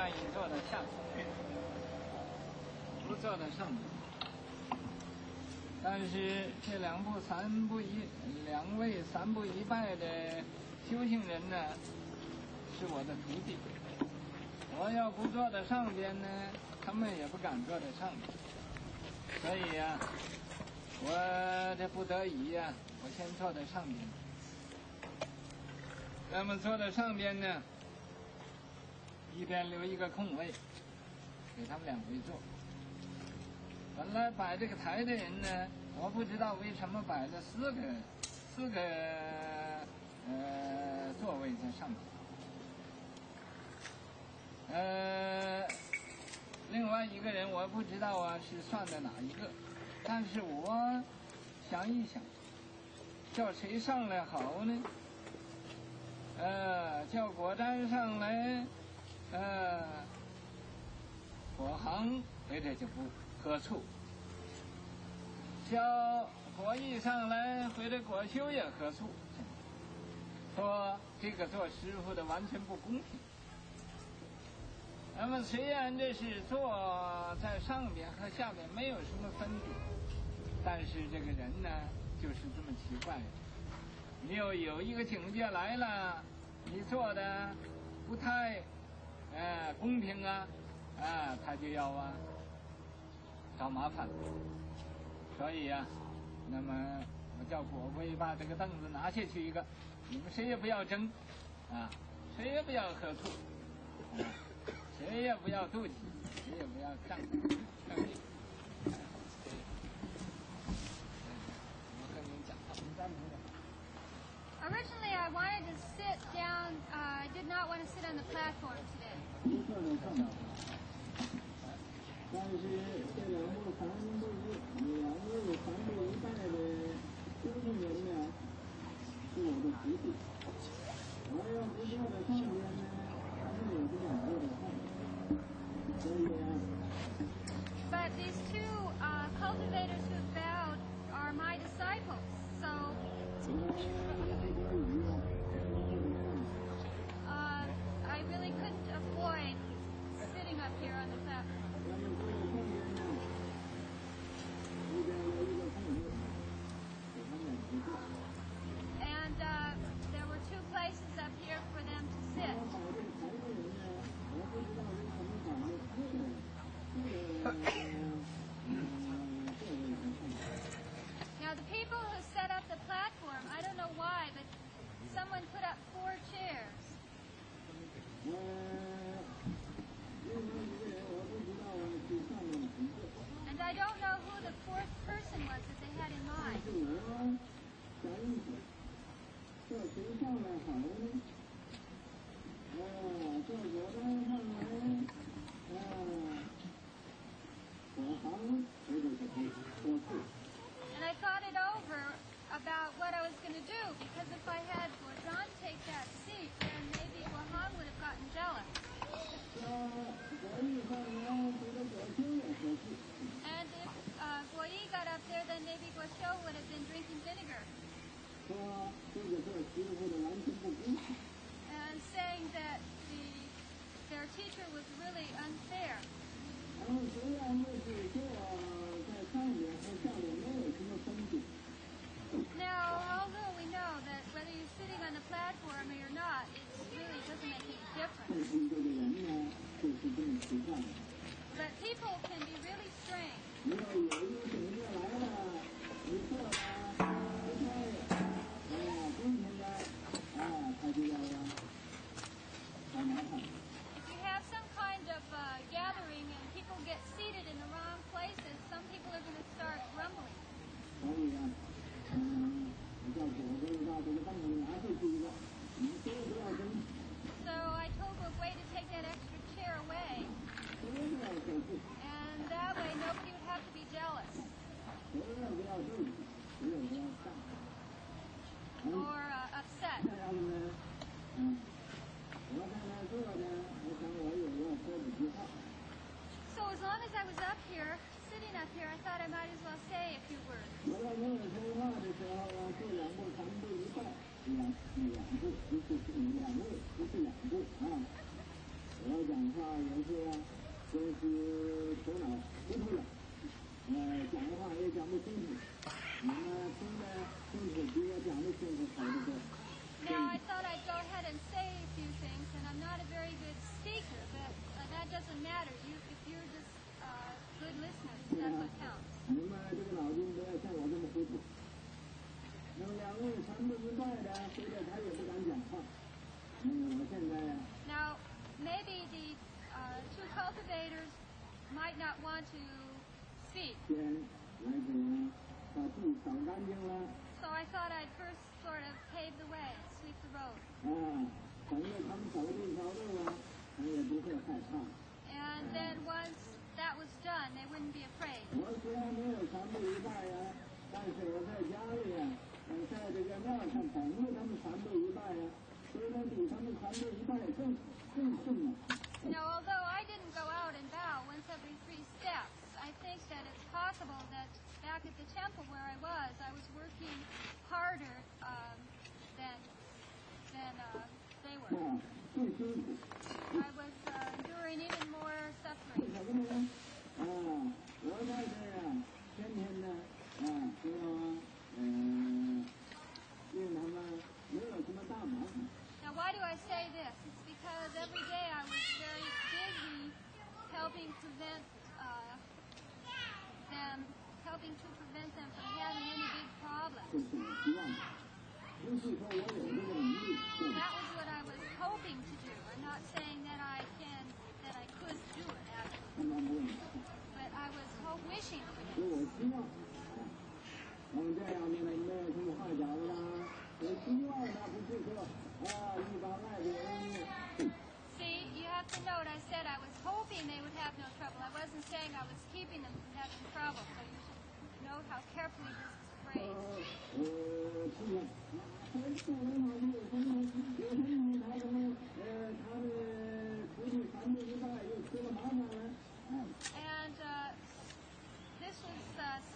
意坐在下面，不坐在上面。但是这两位三步一拜的修行人呢，是我的徒弟。我要不坐在上边呢，他们也不敢坐在上面。所以呀，我这不得已呀，我先坐在上边。那么坐在上边呢，一边留一个空位，给他们两位坐。本来摆这个台的人呢，我不知道为什么摆了四个座位在上面。另外一个人我不知道啊是算的哪一个，但是我想一想，叫谁上来好呢？叫果瞻上来，果行回这就不合处；叫果义上来，回这果修也合处。说这个做师傅的完全不公平。那么虽然这是坐在上边和下边没有什么分别，但是这个人呢就是这么奇怪。你有一个境界来了，你做的不太公平啊，他就要找麻烦。所以呀，那么我叫果龟把这个凳子拿下去一个，你们谁也不要争谁也不要合处谁也不要妒忌，谁也不要仗义。我跟你讲，他们赞同的。Originally, I wanted to sit down. I did not want to sit on the platform today. 但是这两位三步一拜的修行人呢，是我的徒弟。我要不坐在上边呢，他们也不想坐在上面。所以But these two cultivators who bowed are my disciples, so I really couldn't avoid sitting up here on the platform. And there were two places up here for them to sit. Now the people who set up the platform, I don't know why, but someone put up 4 chairs. And I don't know who the 4th person was that they had in mind. And I thought it over about what I was going to do, because if I had Guozhan take that seat, then maybe Guohan would have gotten jealous. And if Guoyi got up there, then maybe Guoxiu would have been drinking vinegar. And saying that their teacher was really unfair. Now, although we know that whether you're sitting on the platform or you're not, it really doesn't make any difference. But people can be really strange. If you have some kind of gathering and people get seated in the wrong places, some people are going to start grumbling. So I told Guogui to take that extra chair away. And that way nobody would have to be jealous. Or upset. So as long as I was up here, sitting up here, I thought I might as well say a few words. 我讲话也是真是头脑糊涂了，讲话也讲不清楚。你们听得清楚比我讲的清楚好得多。Now, I thought I'd go ahead and say a few things, and I'm not a very good speaker, but that doesn't matter. If you're just good listeners, that's what counts. 你们这个脑筋不要像我这么糊涂。那么两位传不明白的，所以他也不敢讲话。我现在。Now, maybe the two cultivators might not want to speak. 先来给把地扫干净了。So I thought I'd first sort of pave the way, sweep the road. 等着他们扫地扫路啊，他也不会害怕。And then once that was done, they wouldn't be afraid. 我虽然没有传布一拜呀，但是我在家里呀，在这个庙上等着他们传布一拜呀，虽然比他们传布一拜更困难。Now, although I didn't go out and bow once every 3 steps, I think that it's possible that back at the temple where I was working harder than they were. I was enduring even more suffering. 我在这呀，天天呢，说令他们没有什么大麻烦。Now, why do I say this? It's because every day I was very busy helping to prevent them from having any big problems. That was what I was hoping to do. I'm not saying that I could do it, actually. But I was wishing for it. 我们这样的呢，没有什么话讲了啦。我希望他不是说一般外国人。See, you have to note I said I was hoping they would have no trouble. I wasn't saying I was keeping them from having trouble. So you should note how carefully this is phrased. 他的出去传递一拜又出了麻烦了。And this was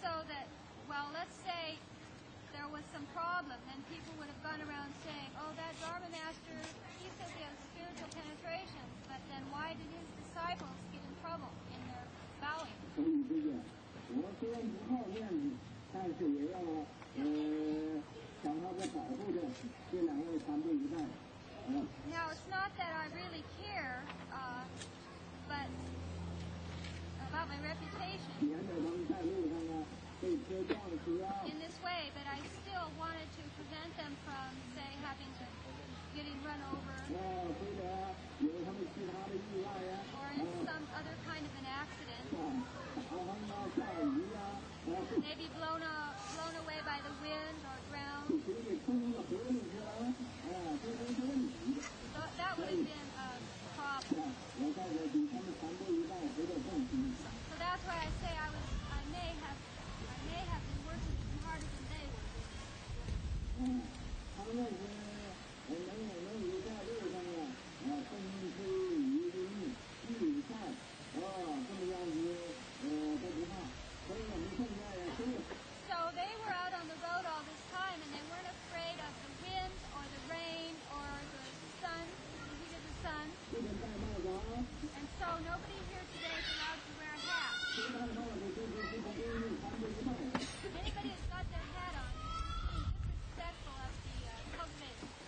so that, well, let's say there was some problem, then people would have gone around saying, oh, that Dharma master, he says he has spiritual penetration, but then why did his disciples get in trouble in their bowing? 所以这个，我虽然不好面子，但是也要想他在保护着这两位传递一拜。Now, it's not that I really care, but about my reputation. 免得他们在路上呢被车撞死啊。 In this way, but I still wanted to prevent them from, say, getting run over, or in some other kind of an accident, maybe blown away by the wind or drowned. So that would have been a problem. So that's why I say I may have been working even harder than they were. 他们是能有在路上啊，风吹雨淋日晒，这么样子都不怕。所以我们现在呀，So they were out on the road all this time, and they weren't afraid of the wind or the rain or the sun, the heat of the sun. And so nobody here today is allowed to wear a hat. Anybody who's got their hat on is disrespectful of the cultivators.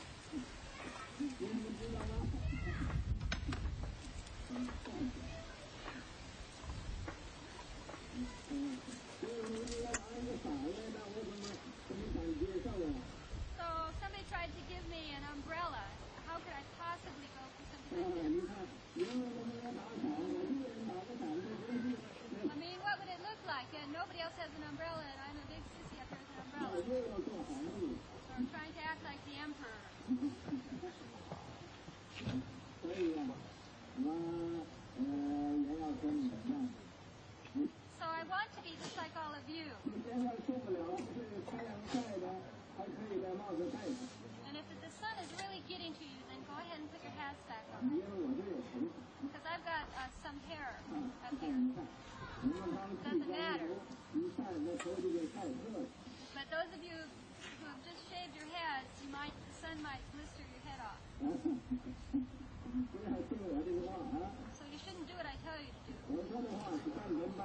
不要听我这个话啊！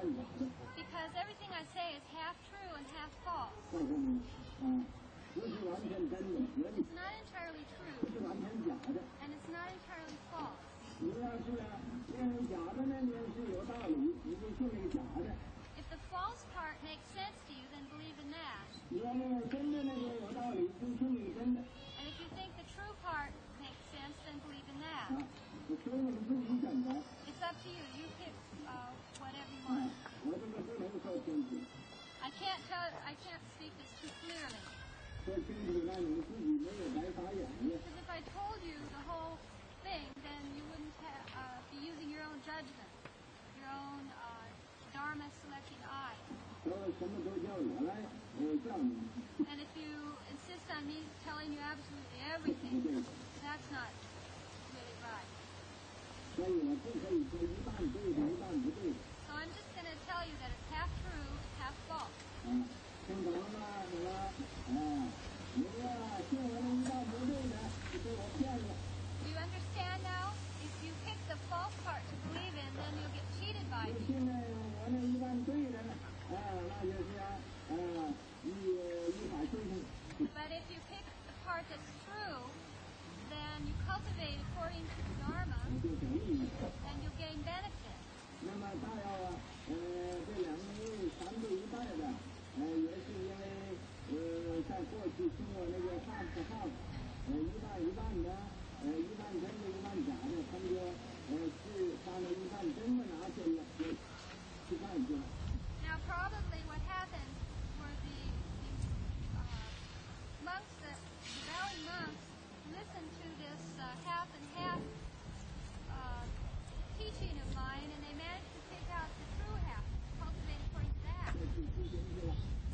半假的。Because everything I say is half true and half false. 告诉你，不是完全真的，合理， It's not entirely 不 true, 是完全假的。 and it's not entirely false. 你要是认为假的呢，你是有道理，你就信那个假的； If the false part makes sense to you, then believe in that. 你要认为真的那个有道理，就信那个真的。 And if you think the true part makes sense, then believe in that. 所以你自己选择。 It's up to you. You pick whatever you want. 我这个不能说清楚， I can't speak this too clearly. 说清楚那你自己没有白法眼了。 Because if I told you the whole thing, then you wouldn't be using your own judgment, your own Dharma selecting eye. 说什么都叫我来叫你， And if you insist on me telling you absolutely everything, 对。 that's not really right. 所以我不可以说一半对的，一半不对的。 So I'm just going to tell you that it's half true, half false. 听懂了吗？你呀，信我那一半不对的，你被我骗了。 Do you understand now? If you pick the false part to believe in, then you'll get cheated by 你 me. 信呢，我那一半对的，那就是依法修行。 But if you pick the part that's true, then you cultivate according to the Dharma, 就等于 and you'll gain benefit. 那么他要这两个人三对一半的，也是因为在过去经过那个half to half，一半一半的，一半真的，一半假的，他们就是把那一半真的拿去了，去干去了。 Now, probably what happened were the monks, the valley monks, listened to this half and half teaching of mine, and they managed to pick out the true half, cultivate according to that. 这去修行去了，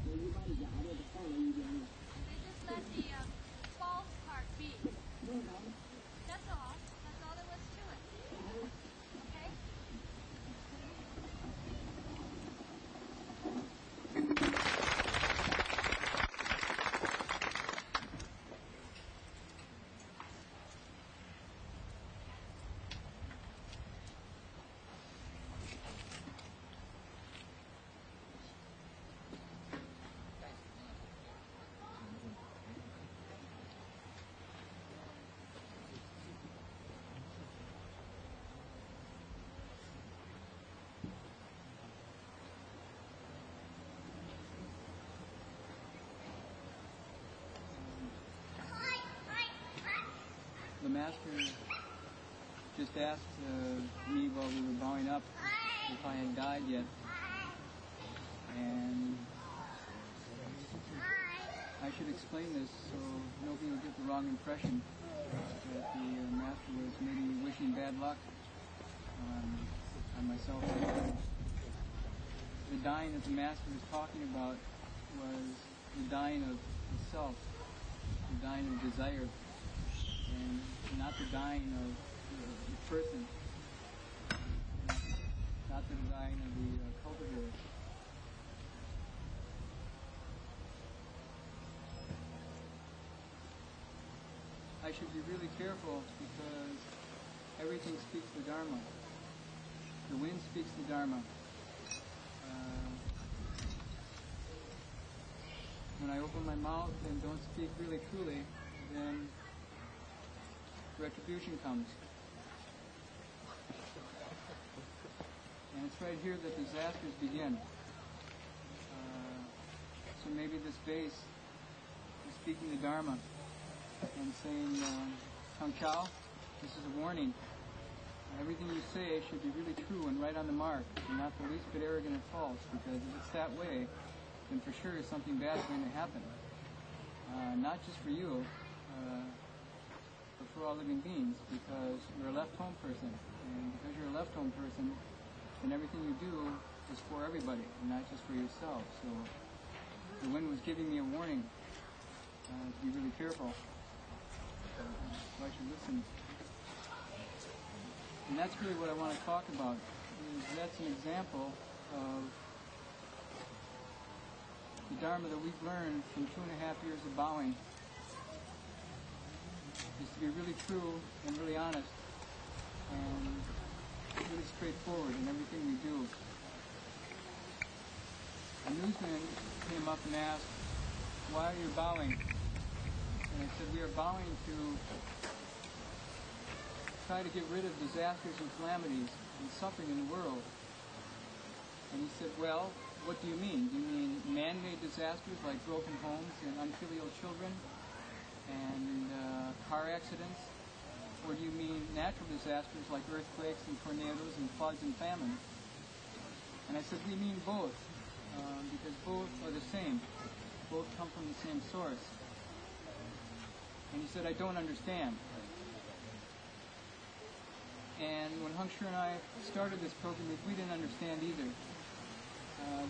一半假的放了一边了。 They just let the false part be. 正常的。 That's all. That's all there was to it. Okay? The master just asked me while we were bowing up if I had died yet, and I should explain this so nobody will get the wrong impression that the master was maybe wishing bad luck on myself. The dying that the master was talking about was the dying of the self, the dying of desire, and not the dying of the person, not the dying of the cultivator. I should be really careful because everything speaks the Dharma. The wind speaks the Dharma. When I open my mouth and don't speak really truly, then retribution comes. And it's right here that disasters begin. So maybe this vase is speaking the Dharma and saying, Tong Chao, this is a warning. Everything you say should be really true and right on the mark, and not the least bit arrogant or false, because if it's that way, then for sure something bad is going to happen. Not just for you, but for all living beings, because you're a left-home person. And because you're a left-home person, then everything you do is for everybody, and not just for yourself. So the wind was giving me a warning to be really careful. So I should listen. And that's really what I want to talk about. That's an example of the Dharma that we've learned from 2.5 years of bowing, is to be really true and really honest and really straightforward in everything we do. newsman came up and asked, "Why are you bowing?" And I said, "We are bowing to try to get rid of disasters and calamities and suffering in the world." And he said, "Well, what do you mean? Do you mean man-made disasters like broken homes and unfilial children and car accidents? Or do you mean natural disasters like earthquakes and tornadoes and floods and famine?" And I said, "We mean both, because both are the same. Both come from the same source." And he said, "I don't understand." And when Hung Sure and I started this pilgrimage, we didn't understand either.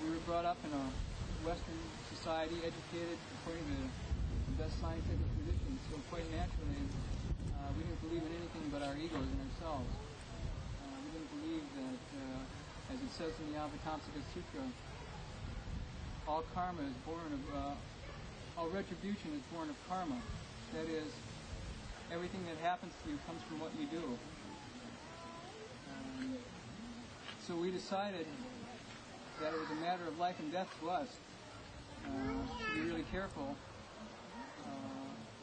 We were brought up in a Western society, educated according to the best scientific traditions, so quite naturally, we didn't believe in anything but our egos and ourselves. We didn't believe that, as it says in the Avatamsaka Sutra, all karma is born of, all retribution is born of karma. That is, everything that happens to you comes from what you do. So we decided that it was a matter of life and death to us to be really careful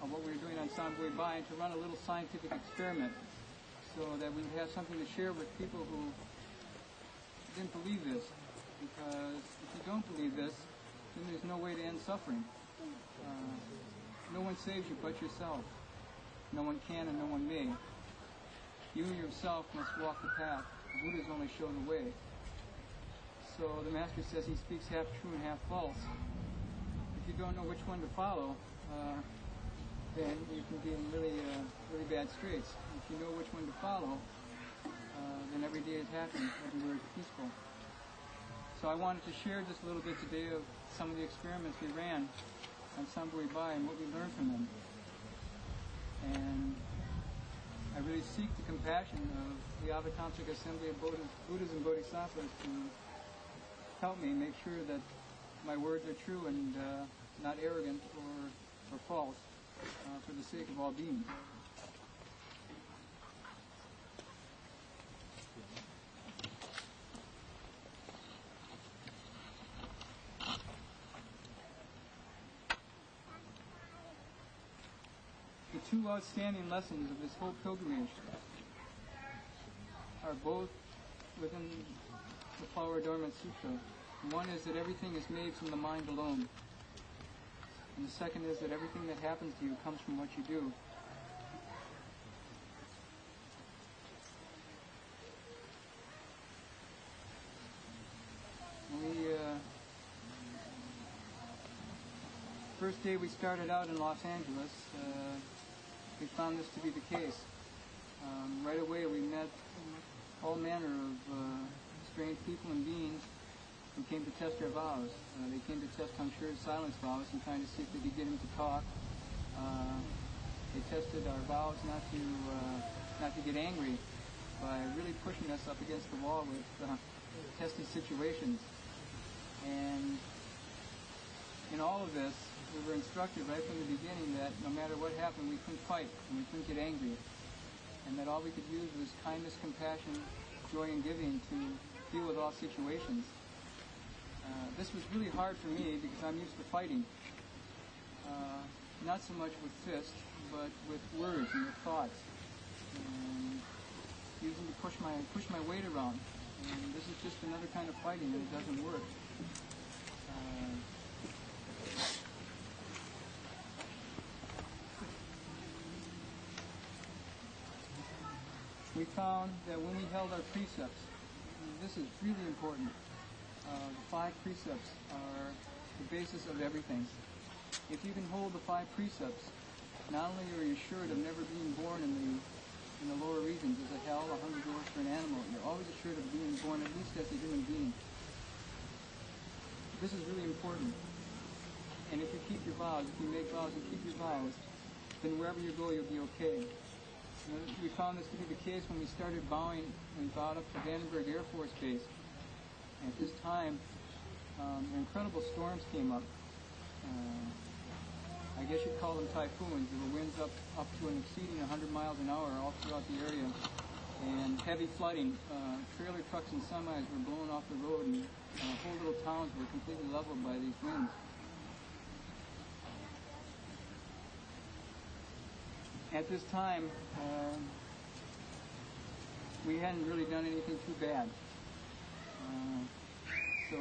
of what we were doing on Sambui Bai and to run a little scientific experiment so that we would have something to share with people who didn't believe this. Because if you don't believe this, then there's no way to end suffering. No one saves you but yourself. No one can and no one may. You yourself must walk the path. The Buddhas only show the way. So the Master says he speaks half true and half false. If you don't know which one to follow, then you can be in really bad straits. If you know which one to follow, then every day is happy, everywhere is peaceful. So I wanted to share just a little bit today of some of the experiments we ran on Sambui Bai and what we learned from them. And I really seek the compassion of the Avatamsaka Assembly of Buddhas and Bodhisattvas to help me make sure that my words are true and not arrogant or false for the sake of all beings. The two outstanding lessons of this whole pilgrimage are both within the Flower Adornment Sutra. One is that everything is made from the mind alone. And the second is that everything that happens to you comes from what you do. First day we started out in Los Angeles, we found this to be the case. Right away we met all manner of strange people and beings who came to test our vows. They came to test Hung Shure's silence vows and trying to see if they could get him to talk. They tested our vows not to get angry by really pushing us up against the wall with testy situations. And in all of this, we were instructed right from the beginning that no matter what happened, we couldn't fight and we couldn't get angry. And that all we could use was kindness, compassion, joy, and giving to deal with all situations. This was really hard for me because I'm used to fighting. Not so much with fists, but with words and with thoughts. And using to push my weight around. And this is just another kind of fighting and it doesn't work. We found that when we held our precepts, and this is really important, the 5 precepts are the basis of everything. If you can hold the 5 precepts, not only are you assured of never being born in the lower regions as a hell, a hungry ghost, or an animal, you're always assured of being born at least as a human being. This is really important. And if you keep your vows, if you make vows and keep your vows, then wherever you go, you'll be okay. We found this to be the case when we started bowing and bowed up to Vandenberg Air Force Base. At this time, incredible storms came up. I guess you'd call them typhoons. There were winds up to and exceeding 100 miles an hour all throughout the area. And heavy flooding. Trailer trucks and semis were blown off the road, and whole little towns grounds were completely leveled by these winds. At this time, we hadn't really done anything too bad. So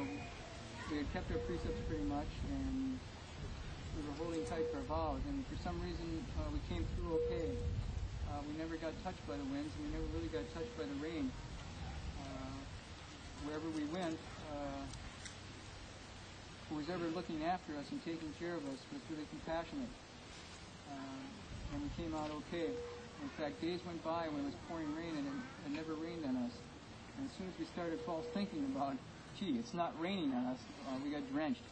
we had kept our precepts pretty much, and we were holding tight to our vows, and for some reason we came through okay. We never got touched by the winds, and we never really got touched by the rain. Wherever we went, who was ever looking after us and taking care of us was really compassionate. And we came out okay. In fact, days went by when it was pouring rain and it never rained on us. And as soon as we started false thinking about, gee, it's not raining on us, we got drenched.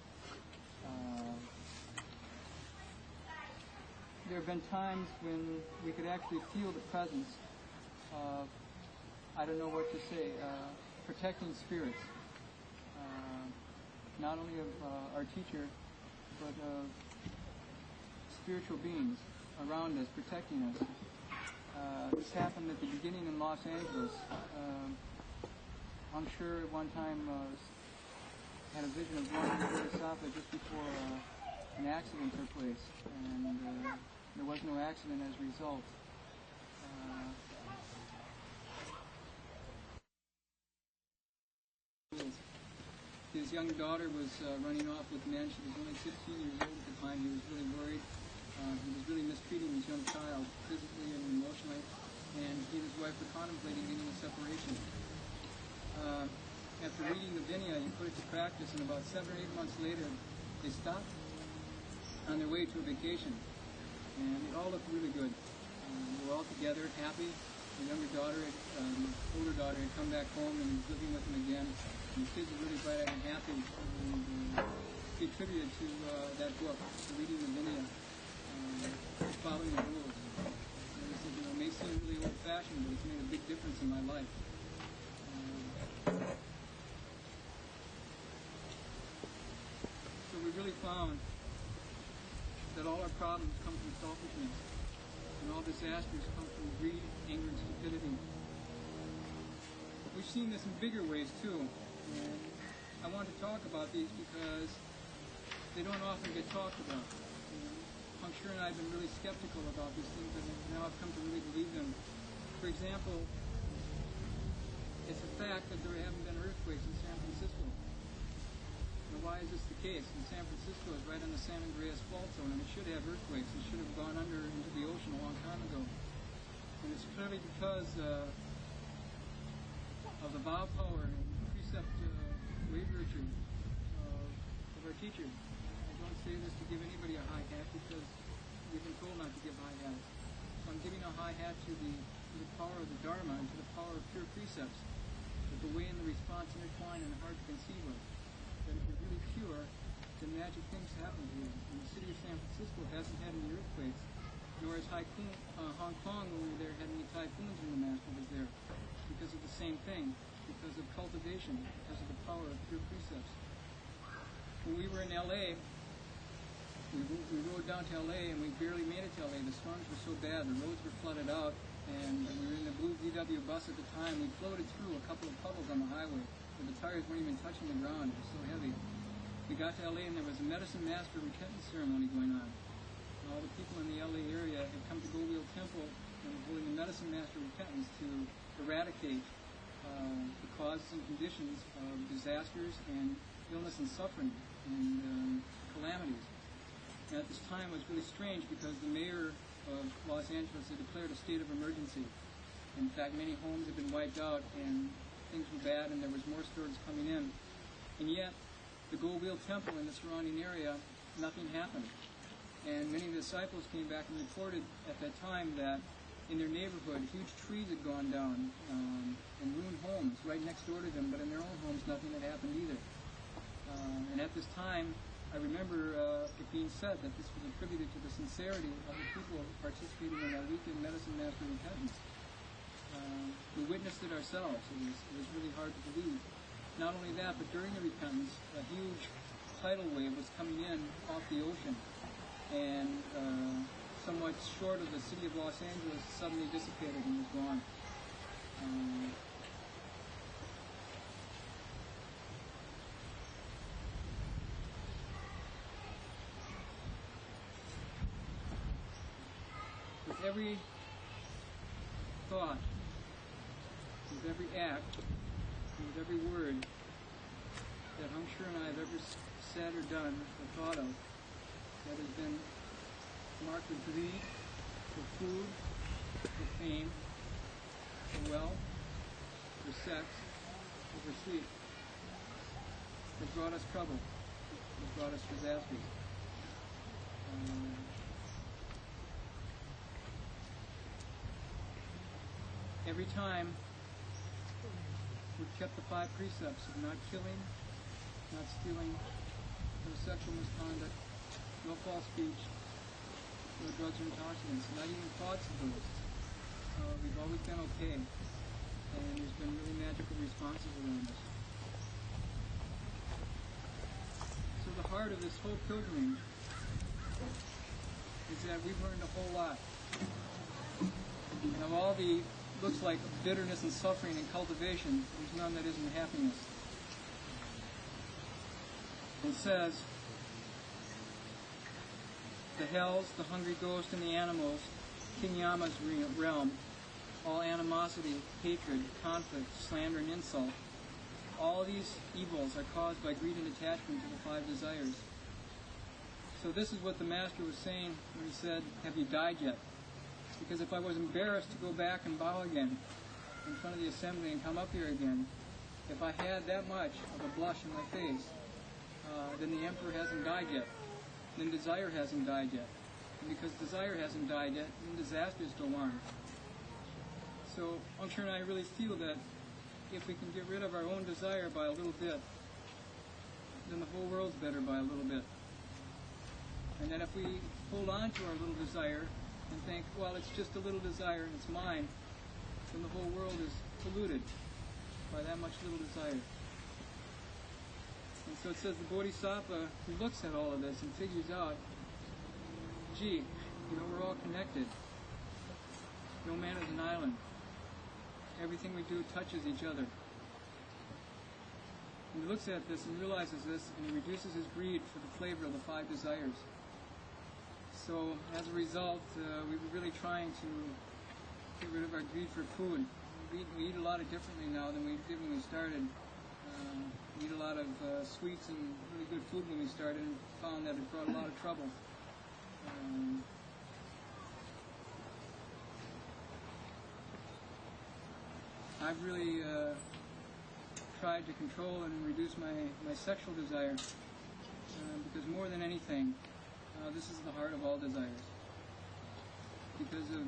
There have been times when we could actually feel the presence of, I don't know what to say, protecting spirits. Not only of our teacher, but of spiritual beings around us, protecting us. This happened at the beginning in Los Angeles. I'm sure at one time had a vision of going to Bodhisattva just before an accident took place, and there was no accident as a result. His young daughter was running off with men. She was only 16 years old at the time. He was really worried. He was really mistreating his young child, physically and emotionally, and he and his wife were contemplating getting a separation. After reading the Vinaya, he put it to practice, and about 7 or 8 months later, they stopped on their way to a vacation, and it all looked really good. They were all together, happy. The younger daughter, older daughter, had come back home and was living with him again. And the kids were really bright-eyed and happy. And he attributed to that book, to reading the Vinaya, following the rules. And he said, you know, it may seem really old-fashioned, but it's made a big difference in my life. So we really found that all our problems come from selfishness, and all disasters come from greed, anger, and stupidity. We've seen this in bigger ways too, and I want to talk about these because they don't often get talked about. Puncture and I have been really skeptical about these things, but now I've come to really believe them. For example, it's a fact that there haven't been earthquakes in San Francisco. Now, why is this the case? And San Francisco is right on the San Andreas Fault Zone, and it should have earthquakes. It should have gone under into the ocean a long time ago. And it's clearly because of the vow power and precept wave virtue of our teacher. I don't say this to give anybody a high hat because we've been told not to give high hats. So I'm giving a high hat to the power of the Dharma and to the power of pure precepts. That the way and the response intertwine and hard to conceive of. That if you're really pure, then magic things happen to you. And the city of San Francisco hasn't had any earthquakes, nor has Hong Kong, when we were there, had any typhoons when the Master was there. Because of the same thing, because of cultivation, because of the power of pure precepts. When we were in L.A., we rode down to L.A. and we barely made it to L.A. The storms were so bad, the roads were flooded out, and we were in the blue VW bus at the time. We floated through a couple of puddles on the highway, where the tires weren't even touching the ground. It was so heavy. We got to L.A. and there was a medicine master repentance ceremony going on. And all the people in the L.A. area had come to Goldwheel Temple and were holding the medicine master repentance to eradicate the causes and conditions of disasters and illness and suffering and calamities. And at this time it was really strange because the mayor of Los Angeles had declared a state of emergency. In fact, many homes had been wiped out and things were bad and there was more storms coming in. And yet, the Goldwheel Temple in the surrounding area, nothing happened. And many of the disciples came back and reported at that time that in their neighborhood, huge trees had gone down and ruined homes right next door to them, but in their own homes, nothing had happened either. And at this time, I remember it being said that this was attributed to the sincerity of the people participating in that weekend medicine master repentance. We witnessed it ourselves. It was really hard to believe. Not only that, but during the repentance, a huge tidal wave was coming in off the ocean, and somewhat short of the city of Los Angeles suddenly dissipated and was gone. every thought, with every act, and with every word that Hung-Sure and I have ever said or done or thought of that has been marked with greed, for food, for fame, for wealth, for sex, or for sleep, has brought us trouble, has brought us disasters. Every time we've kept the 5 precepts of not killing, not stealing, no sexual misconduct, no false speech, no drugs or intoxicants, not even thoughts of those. We've always been okay, and there's been really magical responses around us. So the heart of this whole pilgrimage is that we've learned a whole lot. And of all the looks like bitterness and suffering and cultivation, there's none that isn't happiness. It says, the hells, the hungry ghost, and the animals, King Yama's realm, all animosity, hatred, conflict, slander, and insult, all these evils are caused by greed and attachment to the 5 desires. So this is what the Master was saying when he said, have you died yet? Because if I was embarrassed to go back and bow again in front of the assembly and come up here again, if I had that much of a blush in my face, then the Emperor hasn't died yet. Then desire hasn't died yet. And because desire hasn't died yet, then disasters go on. So Hung-Sure and I really feel that if we can get rid of our own desire by a little bit, then the whole world's better by a little bit. And then if we hold on to our little desire and think, well, it's just a little desire and it's mine, then the whole world is polluted by that much little desire. And so it says the Bodhisattva who looks at all of this and figures out, gee, we're all connected. No man is an island. Everything we do touches each other. And he looks at this and realizes this, and he reduces his greed for the flavor of the 5 desires. So, as a result, we were really trying to get rid of our greed for food. We eat a lot differently now than we did when we started. We eat a lot of sweets and really good food when we started, and found that it brought a lot of trouble. I've really tried to control and reduce my sexual desire, because more than anything, this is the heart of all desires. Because of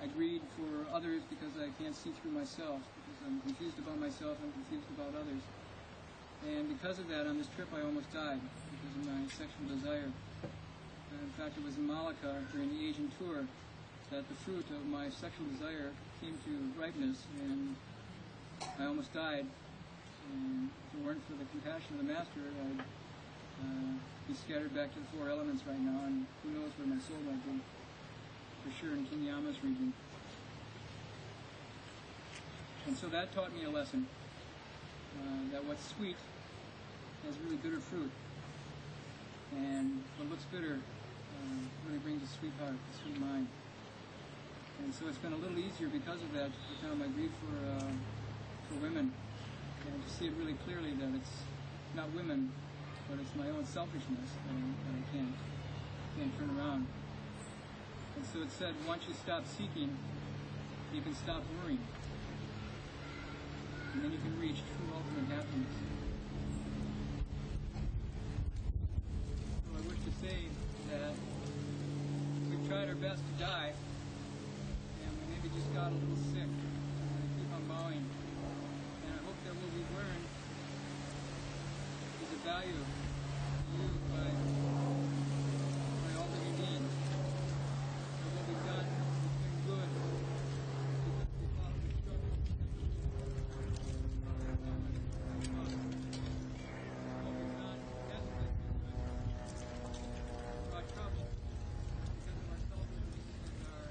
I greed for others because I can't see through myself, because I'm confused about myself and confused about others. And because of that, on this trip I almost died because of my sexual desire. In fact, it was in Malacca during the Asian tour that the fruit of my sexual desire came to ripeness, and I almost died. And if it weren't for the compassion of the Master, I'd be scattered back to the 4 elements right now, and who knows where my soul might be. For sure in King Yama's region. And so that taught me a lesson, that what's sweet has really bitter fruit, and what looks bitter really brings a sweet heart, a sweet mind. And so it's been a little easier because of that to put down my greed for women, and to see it really clearly that it's not women, but it's my own selfishness that I can't turn around. And so it said, once you stop seeking, you can stop worrying. And then you can reach true ultimate happiness. So I wish to say that we've tried our best to die, and we maybe just got a little sick, and keep on bowing. And I hope that what we've learned is a value used by all that you need. What we've done has been good because we followed the structure. What we've done hasn't been good. Brought trouble because of our selfishness and our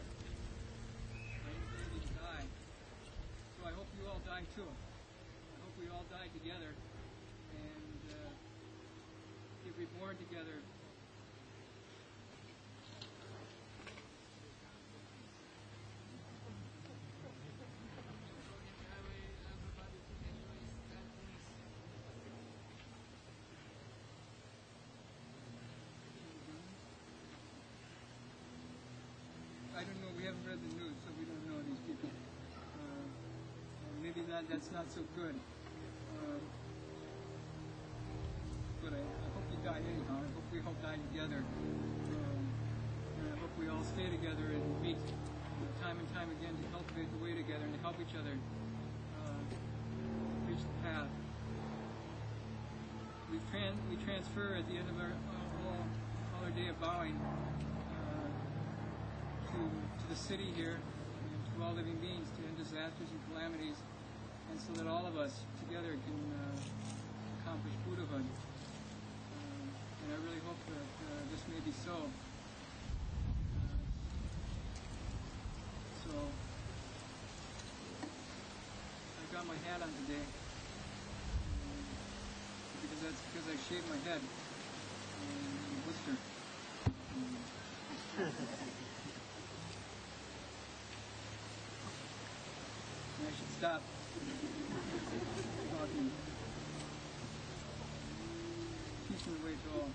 inability to die. So I hope you all die too. I hope we all die together and get reborn together. that's not so good. But I hope you die anyhow. I hope we all die together. And I hope we all stay together and meet time and time again to cultivate the way together and to help each other reach the path. We transfer at the end of all our day of bowing to the city here and to all living beings to end disasters and calamities, and so that all of us together can accomplish Buddhahood. And I really hope that this may be so. So I got my hat on today because I shaved my head and blister. I should stop talking. Peace and way to all.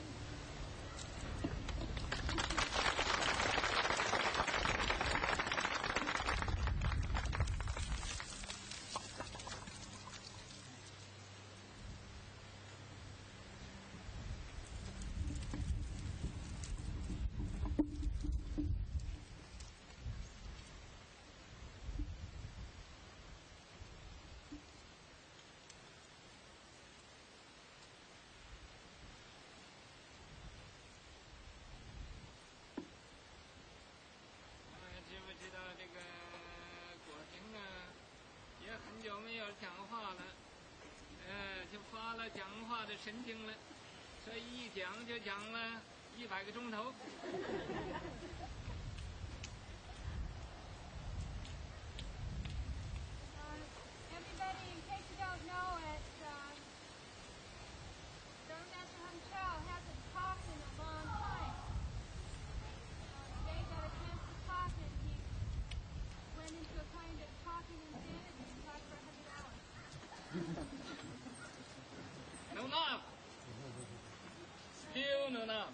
很久没有讲话了，就发了讲话的神经了，所以一讲就讲了100个钟头。Everybody, in case you don't know it, Master Hung Chao hasn't talked in a long time. Today got a chance to talk, and he went into a kind of talking insanity and talked for 100 hours. No enough. Still no enough.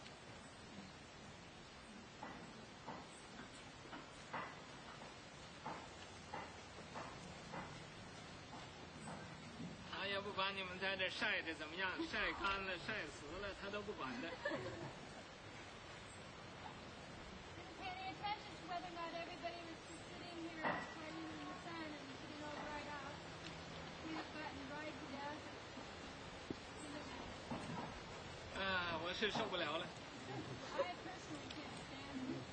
他也不管你们在这晒的怎么样，晒干了、晒死了，他都不管的。Didn't pay any attention to whether or not everybody was just sitting here hiding in the sun and getting all dried out. He was gotten dried to death. 我是受不了了。I personally can't stand it.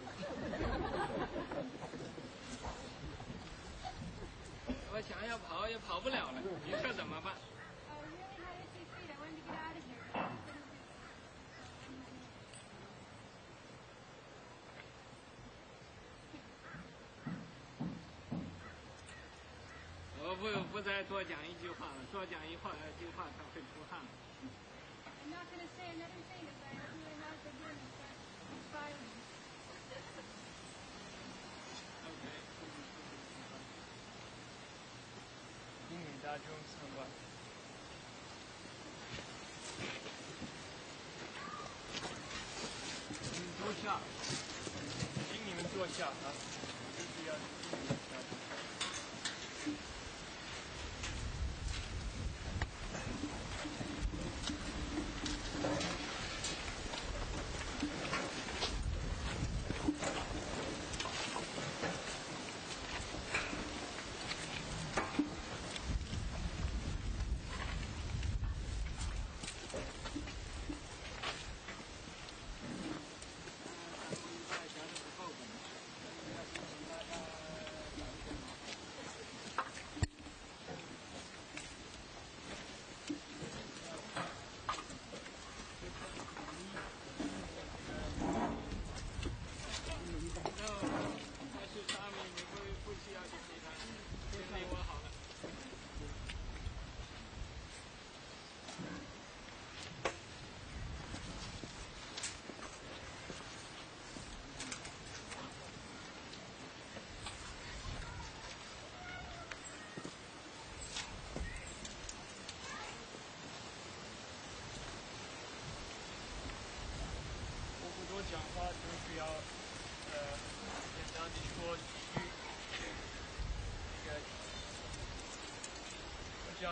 我想要跑也跑不了了，你说怎么办？ I really had itchy feet. I wanted to get out of here. 我不再多讲一句话了，多讲一句话他会出汗。I'm not going to say another thing as I really not begin to start filing. OK。英语大众参观。你们坐下，请你们坐下啊！这是要英语大众。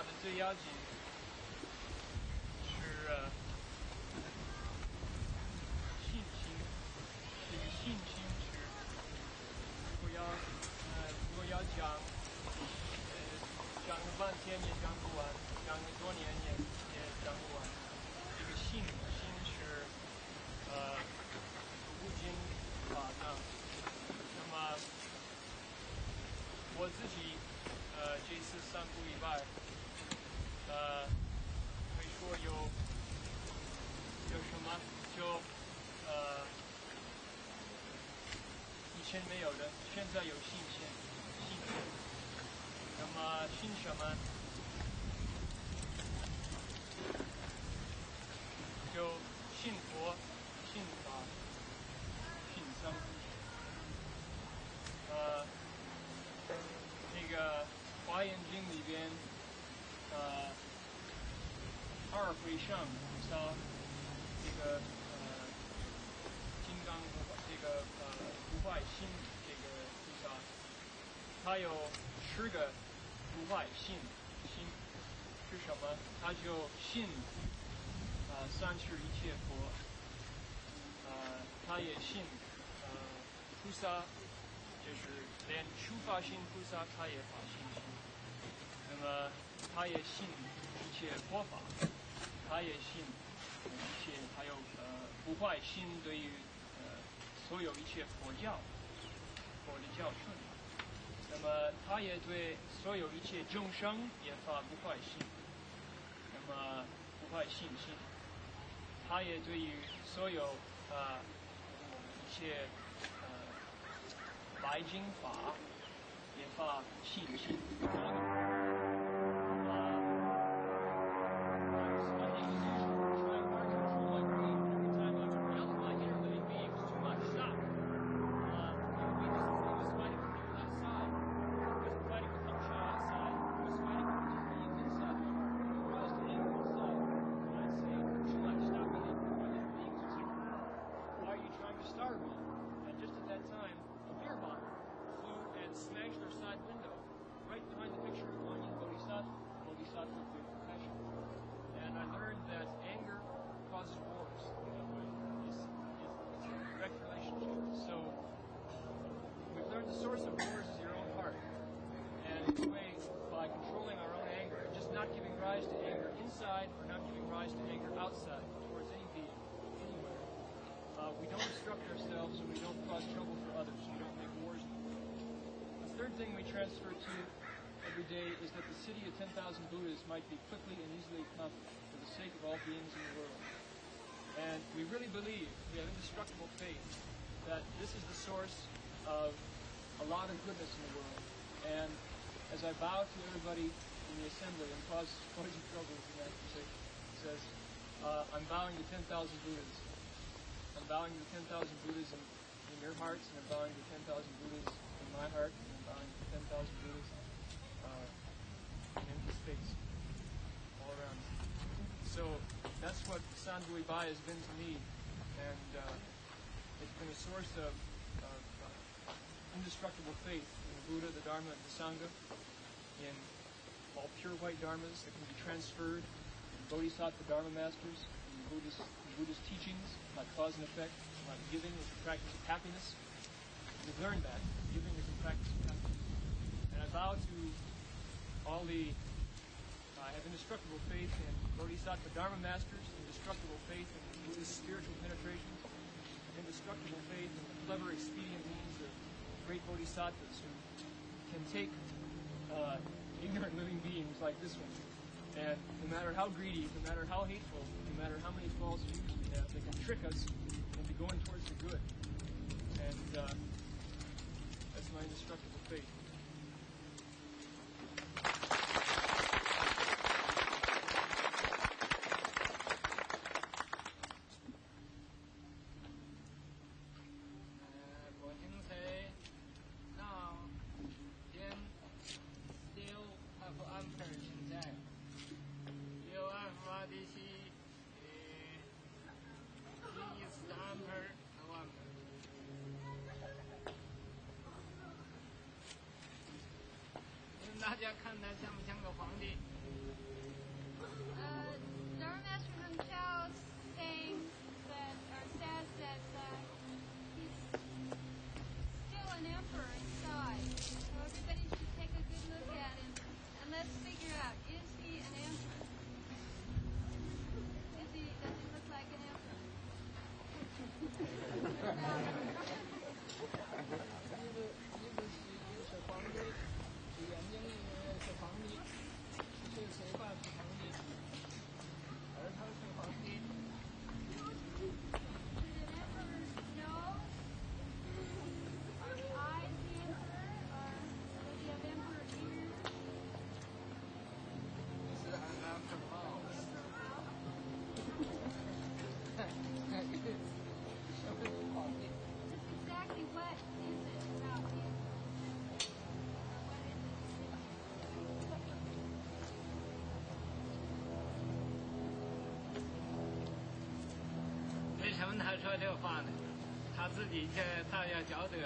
的最要紧是信心。这个信心是如果要讲了半天也讲不完，讲了多年也讲不完。这个信是古今法上。那么我自己这次3个礼拜可以说有什么就以前没有的，现在有信心。那么信什么？就信佛、信法、信僧。那个《华严经》里边，二回向菩萨，这个金刚这个不坏心这个菩萨，他有10个不坏心是什么？他就信三世一切佛，他也信菩萨，就是连初发心菩萨他也发信心。那么他也信一切佛法，他也信一切，还有不坏心对于所有一切佛的教训。那么他也对所有一切众生也发不坏心，那么不坏信心。他也对于所有一切白经法也发信心。And I learned that anger causes wars. It's a direct relationship. So we've learned the source of wars is your own heart. And in a way, by controlling our own anger and just not giving rise to anger inside or not giving rise to anger outside towards any being, anywhere, we don't destruct ourselves and we don't cause trouble for others. We don't make wars. The third thing we transfer to every day is that the city of 10,000 Buddhas might be quickly and easily accomplished for the sake of all beings in the world. And we really believe, we have indestructible faith, that this is the source of a lot of goodness in the world. And as I bow to everybody in the assembly and cause you troubles in that position, it says, I'm bowing to 10,000 Buddhas. I'm bowing to 10,000 Buddhas in your hearts, and I'm bowing to 10,000 Buddhas in my heart, and I'm bowing to 10,000 Buddhas in empty space all around me. So that's what Sandhui Bai has been to me, and it's been a source of indestructible faith in the Buddha, the Dharma, and the Sangha, in all pure white dharmas that can be transferred, in Bodhisattva Dharma masters, in Buddhist teachings about cause and effect, about giving is the practice of happiness. We've learned that giving is the practice of happiness, and I vow to all the, I have indestructible faith in Bodhisattva Dharma masters, indestructible faith in Buddhist spiritual penetrations, indestructible faith in the clever, expedient means of great bodhisattvas who can take ignorant living beings like this one, and no matter how greedy, no matter how hateful, no matter how many false views we have, they can trick us into going towards the good. And that's my indestructible faith. 说这话呢，他自己他要觉得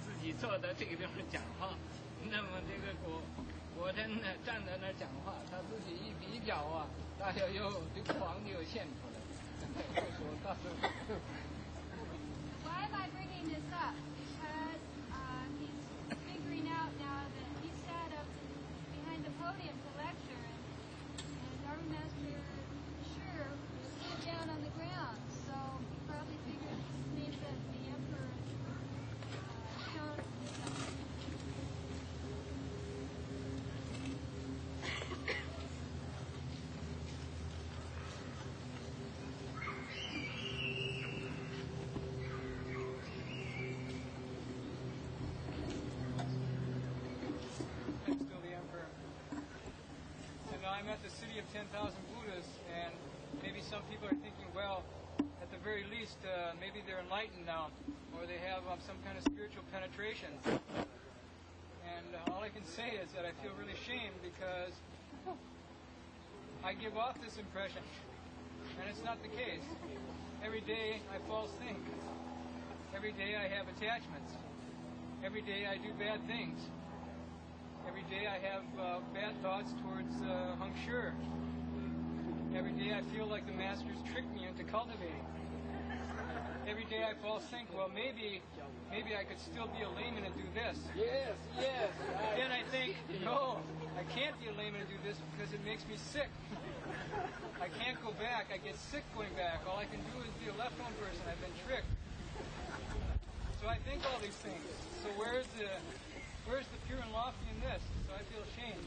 自己坐在这个地方讲话，那么这个果真呢站在那儿讲话，他自己一比较啊，大家这个黄就现出来了。Why am I bringing this up? Because he's figuring out now that he sat up behind the podium to lecture, and Dharma Master Sure stood down on the ground. So he probably figured this means that the emperor showed something. I'm still the emperor. And I'm at the city of 10,000 Buddhas, and maybe some people are thinking, well, at the very least, maybe they're enlightened now, or they have some kind of spiritual penetration. And all I can say is that I feel really ashamed because I give off this impression, and it's not the case. Every day I false think. Every day I have attachments. Every day I do bad things. Every day I have bad thoughts towards Hung Sure. Every day I feel like the masters tricked me into cultivating. Every day I false think, well, maybe I could still be a layman and do this. Yes, yes. But then I think, no, I can't be a layman and do this because it makes me sick. I can't go back. I get sick going back. All I can do is be a left-home person. I've been tricked. So I think all these things. So where's the pure and lofty in this? So I feel ashamed.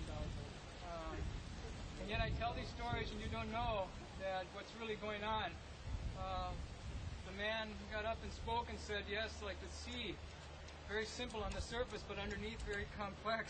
And yet I tell these stories and you don't know that what's really going on. The man got up and spoke and said, yes, like the sea, very simple on the surface, but underneath very complex.